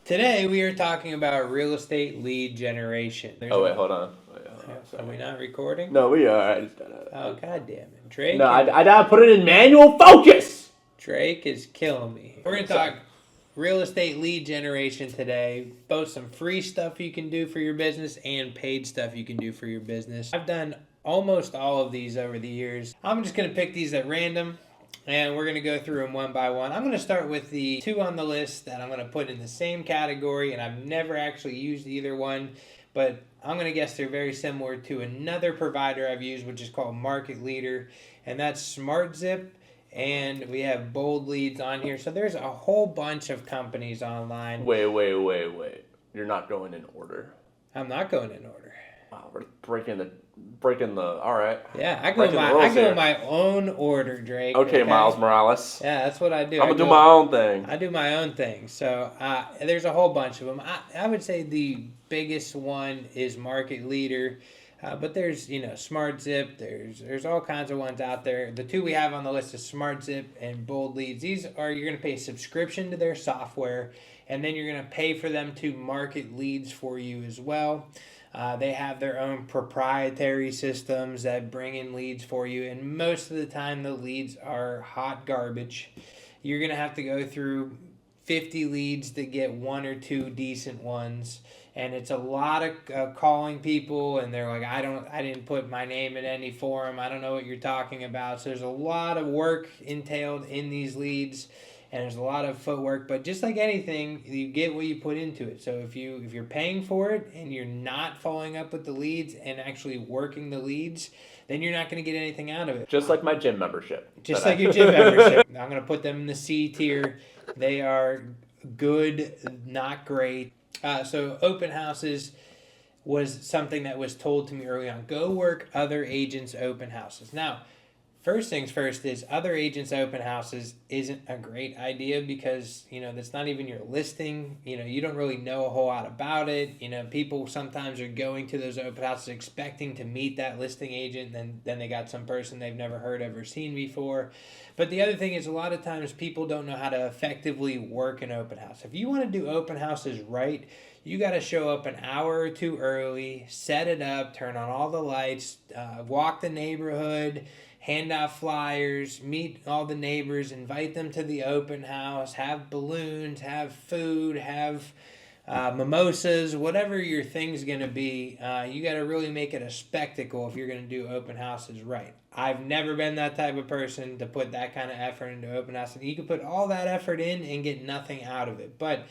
Today we are talking about real estate lead generation. Wait, hold on. Are we not recording? No, we are. Oh, god damn it. Drake, No, I gotta put it in manual focus. Drake is killing me. We're going to talk real estate lead generation today. Both some free stuff you can do for your business and paid stuff you can do for your business. I've done almost all of these over the years. I'm just going to pick these at random, and we're going to go through them one by one. I'm going to start with the two on the list that I'm going to put in the same category, and I've never actually used either one, but I'm going to guess they're very similar to another provider I've used, which is called Market Leader, and that's SmartZip. And we have Bold Leads on here. So there's a whole bunch of companies online. Wait. You're not going in order. I'm not going in order. Wow, we're breaking the. All right. Yeah, I go my own order, Drake. Okay, Miles Morales. Yeah, that's what I do. I'm gonna do my own thing. I do my own thing. So there's a whole bunch of them. I would say the biggest one is Market Leader. But there's, SmartZip. There's all kinds of ones out there. The two we have on the list is SmartZip and Bold Leads. These are, you're going to pay a subscription to their software, and then you're going to pay for them to market leads for you as well. They have their own proprietary systems that bring in leads for you, and most of the time the leads are hot garbage. You're going to have to go through 50 leads to get one or two decent ones, and it's a lot of calling people, and they're like, I didn't put my name in any forum, I don't know what you're talking about. So there's a lot of work entailed in these leads, and there's a lot of footwork. But just like anything, you get what you put into it. So if you're paying for it and you're not following up with the leads and actually working the leads, then you're not going to get anything out of it. Just like my gym membership. Just like your gym membership. I'm going to put them in the C tier. They are good, not great. So open houses was something that was told to me early on. Go work other agents' open houses. Now, first things first is other agents' open houses isn't a great idea because, that's not even your listing. You don't really know a whole lot about it. People sometimes are going to those open houses expecting to meet that listing agent, and then they got some person they've never heard of or seen before. But the other thing is a lot of times people don't know how to effectively work an open house. If you want to do open houses right, you got to show up an hour or two early, set it up, turn on all the lights, walk the neighborhood, hand out flyers, meet all the neighbors, invite them to the open house, have balloons, have food, have mimosas, whatever your thing's going to be. You got to really make it a spectacle if you're going to do open houses right. I've never been that type of person to put that kind of effort into open house. You can put all that effort in and get nothing out of it. But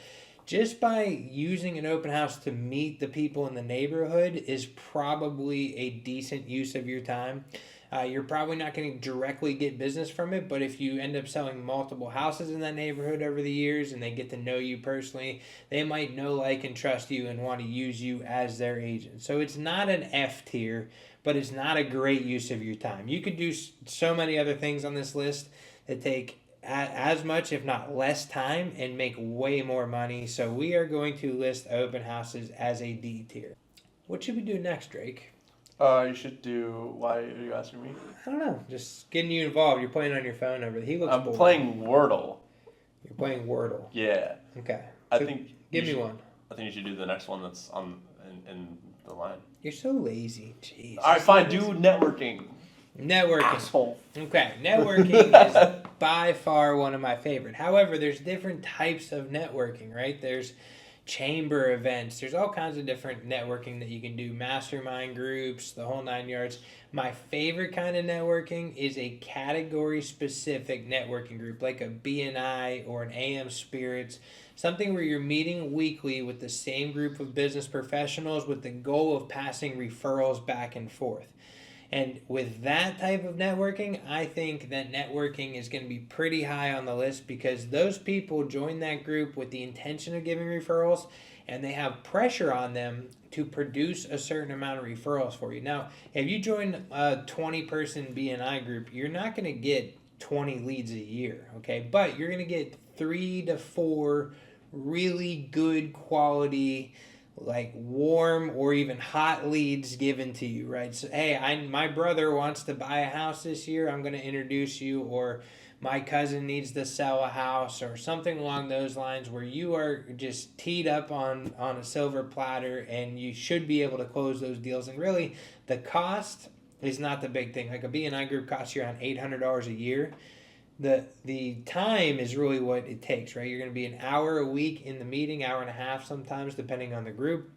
just by using an open house to meet the people in the neighborhood is probably a decent use of your time. You're probably not going to directly get business from it, but if you end up selling multiple houses in that neighborhood over the years and they get to know you personally, they might know, like, and trust you and want to use you as their agent. So it's not an F tier, but it's not a great use of your time. You could do so many other things on this list that take as much, if not less, time and make way more money. So we are going to list open houses as a D tier. What should we do next, Drake? You should do. Why are you asking me? I don't know. Just getting you involved. You're playing on your phone over there. He looks I'm bored. playing Wordle. You're playing Wordle. Yeah. Okay. I So think. Give me you should, one. I think you should do the next one that's on in the line. You're so lazy. Jeez. All right, fine. Do networking. Networking. Asshole. Okay. Networking is by far one of my favorite. However, there's different types of networking, right? There's chamber events. There's all kinds of different networking that you can do. Mastermind groups, the whole 9 yards. My favorite kind of networking is a category specific networking group like a BNI or an AM Spirits. Something where you're meeting weekly with the same group of business professionals with the goal of passing referrals back and forth. And with that type of networking, I think that networking is going to be pretty high on the list because those people join that group with the intention of giving referrals, and they have pressure on them to produce a certain amount of referrals for you. Now, if you join a 20-person BNI group, you're not going to get 20 leads a year, okay? But you're going to get 3 to 4 really good quality, like warm or even hot leads given to you, right? So, hey, my brother wants to buy a house this year. I'm going to introduce you, or my cousin needs to sell a house or something along those lines where you are just teed up on a silver platter and you should be able to close those deals. And really, the cost is not the big thing. Like a BNI group costs you around $800 a year. The time is really what it takes, right? You're going to be an hour a week in the meeting, hour and a half sometimes, depending on the group.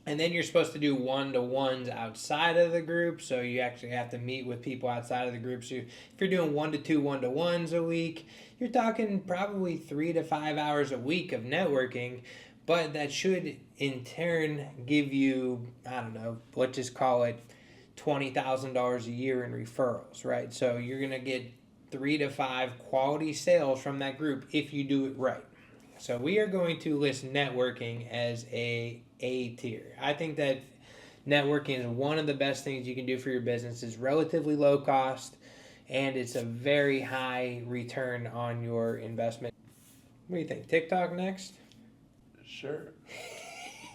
And then you're supposed to do one-to-ones outside of the group, so you actually have to meet with people outside of the group. So if you're doing 1 to 2 one-to-ones a week, you're talking probably 3 to 5 hours a week of networking, but that should in turn give you, I don't know, let's just call it $20,000 a year in referrals, right? So you're going to get 3 to 5 quality sales from that group if you do it right. So we are going to list networking as A tier. I think that networking is one of the best things you can do for your business. It's relatively low cost and it's a very high return on your investment. What do you think? TikTok next? Sure.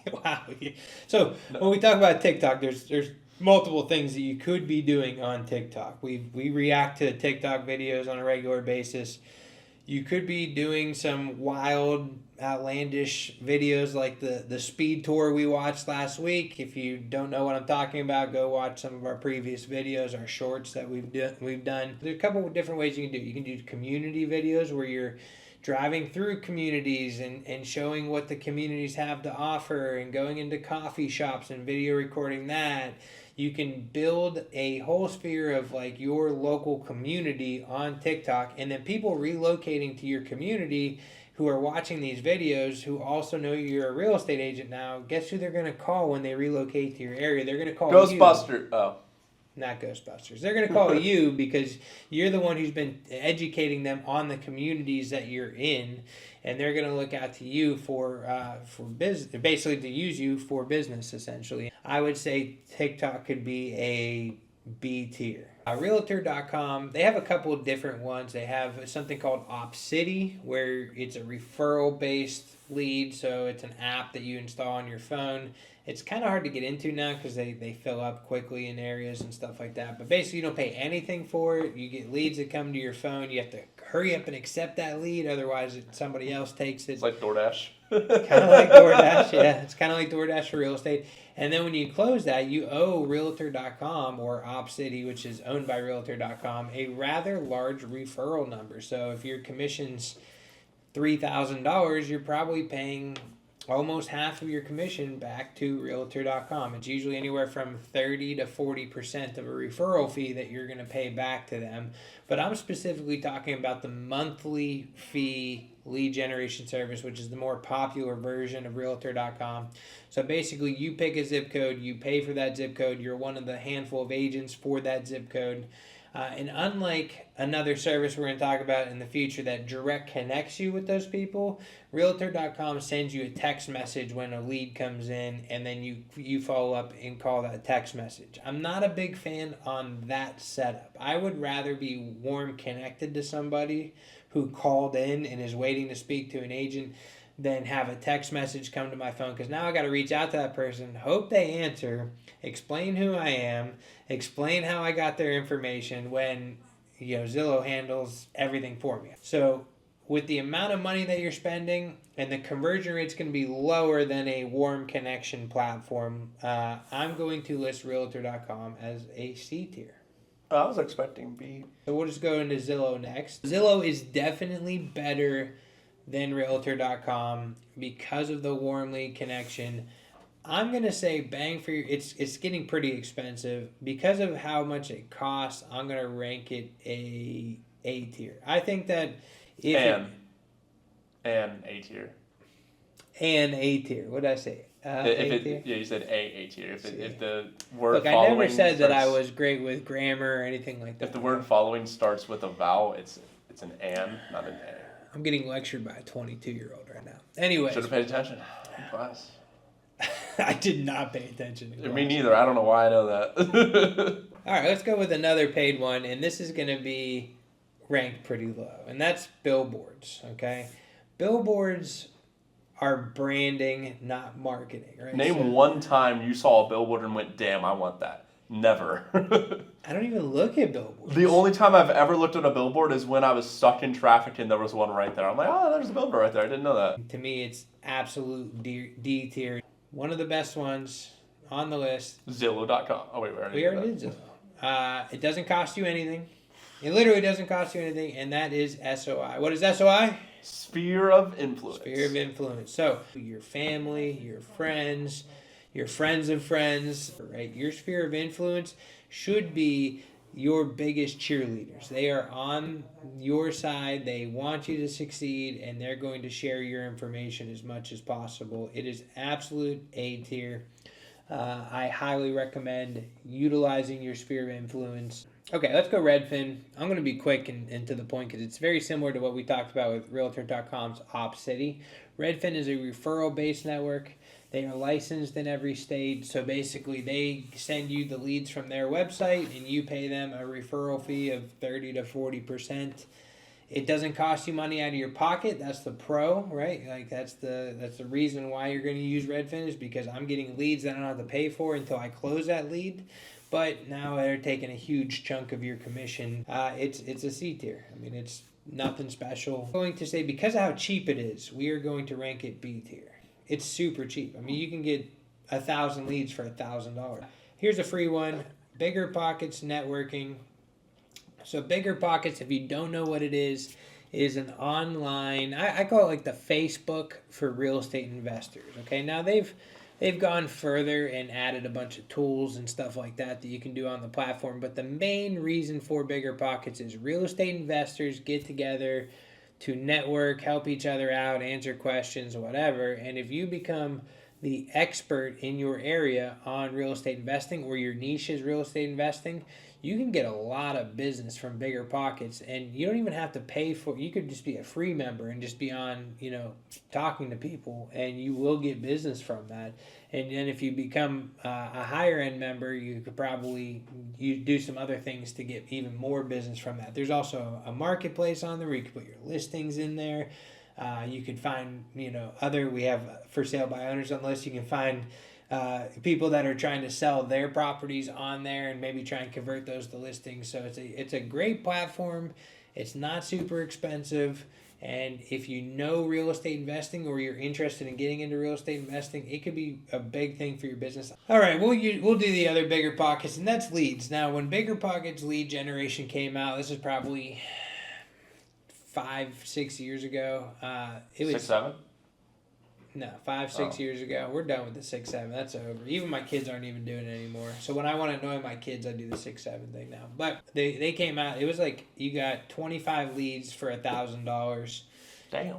Wow. So when we talk about TikTok, there's multiple things that you could be doing on TikTok. We react to TikTok videos on a regular basis. You could be doing some wild, outlandish videos like the speed tour we watched last week. If you don't know what I'm talking about, go watch some of our previous videos, our shorts that we've done. There's a couple of different ways you can do it. You can do community videos where you're driving through communities and showing what the communities have to offer and going into coffee shops and video recording that. You can build a whole sphere of like your local community on TikTok, and then people relocating to your community who are watching these videos who also know you're a real estate agent now. Guess who they're going to call when they relocate to your area? They're going to call Ghostbuster. You. Not Ghostbusters. They're going to call you because you're the one who's been educating them on the communities that you're in, and they're going to look out to you for business, basically to use you for business, essentially. I would say TikTok could be a B tier. Realtor.com, they have a couple of different ones. They have something called OpCity, where it's a referral-based lead, so it's an app that you install on your phone. It's kind of hard to get into now because they fill up quickly in areas and stuff like that. But basically, you don't pay anything for it. You get leads that come to your phone. You have to hurry up and accept that lead, otherwise somebody else takes it. It's like DoorDash. Kind of like DoorDash, yeah. It's kind of like DoorDash for real estate. And then when you close that, you owe Realtor.com or OpCity, which is owned by Realtor.com, a rather large referral number. So if your commission's $3,000, you're probably paying almost half of your commission back to Realtor.com. It's usually anywhere from 30 to 40% of a referral fee that you're going to pay back to them. But I'm specifically talking about the monthly fee lead generation service, which is the more popular version of Realtor.com. So basically, you pick a zip code, you pay for that zip code, you're one of the handful of agents for that zip code. And unlike another service we're going to talk about in the future that direct connects you with those people, Realtor.com sends you a text message when a lead comes in, and then you follow up and call that text message. I'm not a big fan on that setup. I would rather be warm connected to somebody who called in and is waiting to speak to an agent than have a text message come to my phone, because now I got to reach out to that person, hope they answer, explain who I am, explain how I got their information when Zillow handles everything for me. So with the amount of money that you're spending and the conversion rate's going to be lower than a warm connection platform, I'm going to list Realtor.com as a C tier. I was expecting B. So we'll just go into Zillow next. Zillow is definitely better than Realtor.com because of the warm lead connection. I'm going to say bang for your... It's getting pretty expensive. Because of how much it costs, I'm going to rank it a tier. I think that if... And A tier. And A tier. What did I say? Yeah, you said A tier. If the word Look, following I never said that I starts- was great with grammar or anything like that. If the word following starts with a vowel, it's an and, not an A. I'm getting lectured by a 22-year-old right now. Anyway. Should have paid attention in class. I did not pay attention to Me class. neither. I don't know why I know that. All right, let's go with another paid one, and this is going to be ranked pretty low, and that's billboards, okay? Billboards are branding, not marketing, right? Name one time you saw a billboard and went, damn, I want that. Never. I don't even look at billboards. The only time I've ever looked at a billboard is when I was stuck in traffic and there was one right there. I'm like, oh, there's a billboard right there. I didn't know that. To me, it's absolute D tier. One of the best ones on the list. Zillow.com. Oh, wait, We already did Zillow. It doesn't cost you anything. It literally doesn't cost you anything, and that is SOI. What is SOI? Sphere of influence. Sphere of influence. So your family, your friends of friends, right? Your sphere of influence should be your biggest cheerleaders. They are on your side. They want you to succeed, and they're going to share your information as much as possible. It is absolute A tier. I highly recommend utilizing your sphere of influence. Okay, let's go Redfin. I'm going to be quick and to the point because it's very similar to what we talked about with Realtor.com's OpCity. Redfin is a referral-based network. They are licensed in every state, so basically they send you the leads from their website and you pay them a referral fee of 30 to 40%. It doesn't cost you money out of your pocket. That's the pro, right? Like that's the reason why you're going to use Redfin is because I'm getting leads that I don't have to pay for until I close that lead. But now they're taking a huge chunk of your commission. It's a C tier. I mean, it's nothing special. I'm going to say because of how cheap it is, we are going to rank it B tier. It's super cheap. I mean, you can get 1,000 leads for $1,000. Here's a free one: Bigger Pockets Networking. So Bigger Pockets, if you don't know what it is an online, I call it like the Facebook for real estate investors. Okay, now they've gone further and added a bunch of tools and stuff like that you can do on the platform. But the main reason for Bigger Pockets is real estate investors get together to network, help each other out, answer questions, whatever. And if you become the expert in your area on real estate investing, or your niche is real estate investing, you can get a lot of business from Bigger Pockets, and you don't even have to pay for it. You could just be a free member and just be on, talking to people, and you will get business from that. And then if you become a higher end member, you could probably do some other things to get even more business from that. There's also a marketplace on there where you can put your listings in there. You could find, we have for sale by owners on the list. You can find people that are trying to sell their properties on there and maybe try and convert those to listings. So it's a great platform. It's not super expensive. And if you know real estate investing or you're interested in getting into real estate investing, it could be a big thing for your business. All right, we'll do the other Bigger Pockets, and that's leads. Now, when Bigger Pockets lead generation came out, this is probably 5-6 years ago. It was 6, 7? No, 5-6 years ago. We're done with the 6-7. That's over. Even my kids aren't even doing it anymore. So when I want to annoy my kids, I do the 6-7 thing now. But they came out. It was like you got 25 leads for $1,000. Damn.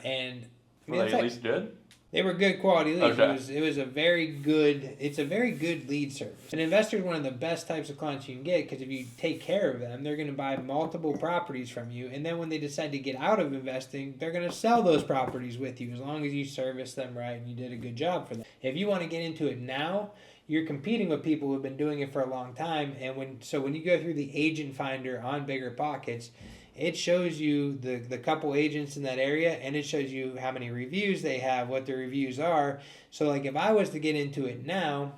And Were they at least good? They were good quality leads. Okay. It was a very good. It's a very good lead service. An investor is one of the best types of clients you can get because if you take care of them, they're going to buy multiple properties from you, and then when they decide to get out of investing, they're going to sell those properties with you as long as you service them right and you did a good job for them. If you want to get into it now, you're competing with people who have been doing it for a long time, and when you go through the agent finder on Bigger Pockets, it shows you the couple agents in that area, and it shows you how many reviews they have, what the reviews are. So like if I was to get into it now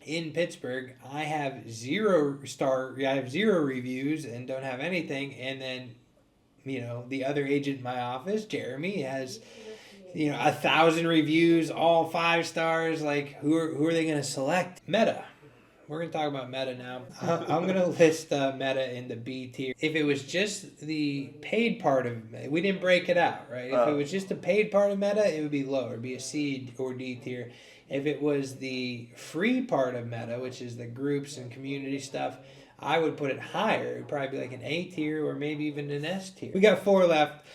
in Pittsburgh, I have 0 reviews and don't have anything. And then, the other agent in my office, Jeremy, has 1,000 reviews, all 5 stars. Like who are they going to select? Meta. We're going to talk about Meta now. I'm going to list Meta in the B tier. If it was just the paid part of Meta, we didn't break it out, right? If it was just the paid part of Meta, it would be lower. It would be a C or D tier. If it was the free part of Meta, which is the groups and community stuff, I would put it higher. It would probably be like an A tier or maybe even an S tier. We got 4 left.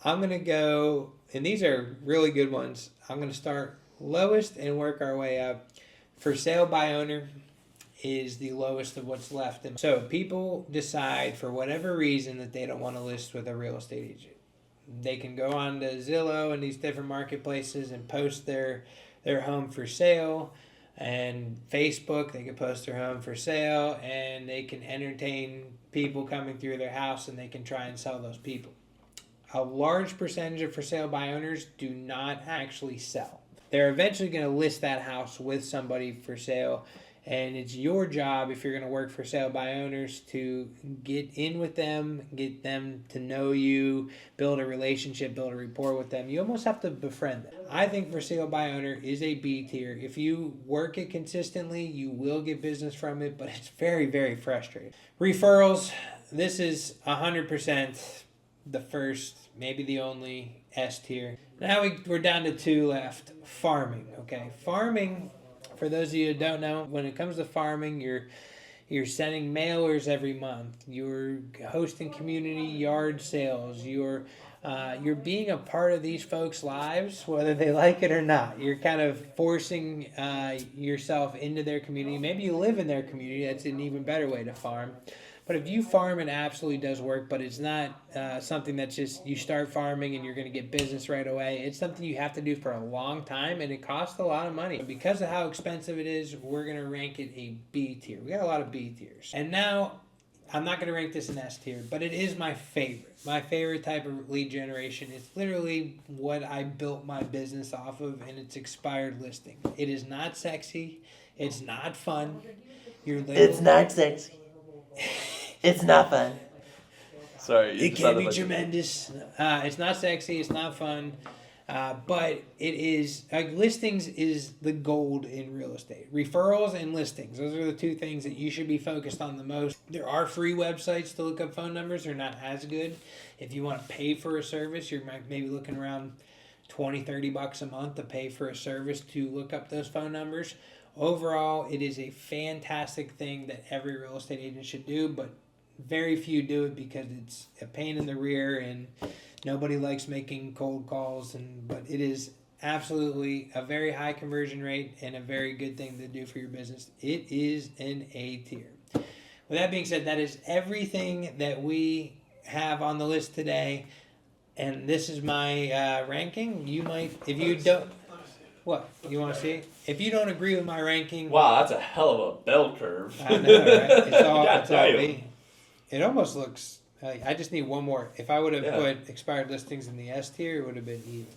I'm going to go, and these are really good ones. I'm going to start lowest and work our way up. For sale by owner is the lowest of what's left. So people decide for whatever reason that they don't want to list with a real estate agent. They can go on to Zillow and these different marketplaces and post their home for sale, and Facebook, they can post their home for sale, and they can entertain people coming through their house, and they can try and sell those people. A large percentage of for sale by owners do not actually sell. They're eventually going to list that house with somebody for sale, And it's your job, if you're going to work for sale by owners, to get in with them, get them to know you, build a relationship, build a rapport with them. You almost have to befriend them. I think for sale by owner is a B tier. If you work it consistently, you will get business from it, but it's very, very frustrating. Referrals, this is 100% the first, maybe the only S tier. Now we're down to 2 left. Farming, okay? Farming, for those of you who don't know, when it comes to farming, you're sending mailers every month. You're hosting community yard sales. You're being a part of these folks' lives, whether they like it or not. You're kind of forcing yourself into their community. Maybe you live in their community. That's an even better way to farm. But if you farm, it absolutely does work, but it's not something that's just you start farming and you're going to get business right away. It's something you have to do for a long time, and it costs a lot of money. Because of how expensive it is, we're going to rank it a B tier. We got a lot of B tiers. And now, I'm not going to rank this an S tier, but it is my favorite. My favorite type of lead generation. It's literally what I built my business off of, and it's expired listing. It is not sexy. It's not fun. It's not sexy. It's not fun. Sorry. It can be tremendous. It's not sexy. It's not fun. But it is, listings is the gold in real estate. Referrals and listings. Those are the 2 things that you should be focused on the most. There are free websites to look up phone numbers. They're not as good. If you want to pay for a service, you're maybe looking around $20-$30 a month to pay for a service to look up those phone numbers. Overall, it is a fantastic thing that every real estate agent should do, but very few do it because it's a pain in the rear and nobody likes making cold calls. But it is absolutely a very high conversion rate and a very good thing to do for your business. It is an A tier. With that being said, that is everything that we have on the list today. And this is my ranking. You might, if you don't... What? You want to see? If you don't agree with my ranking... Wow, that's a hell of a bell curve. I know, right? It's all Goddamn. me. It almost looks... I just need one more. If I would have put expired listings in the S tier, it would have been even.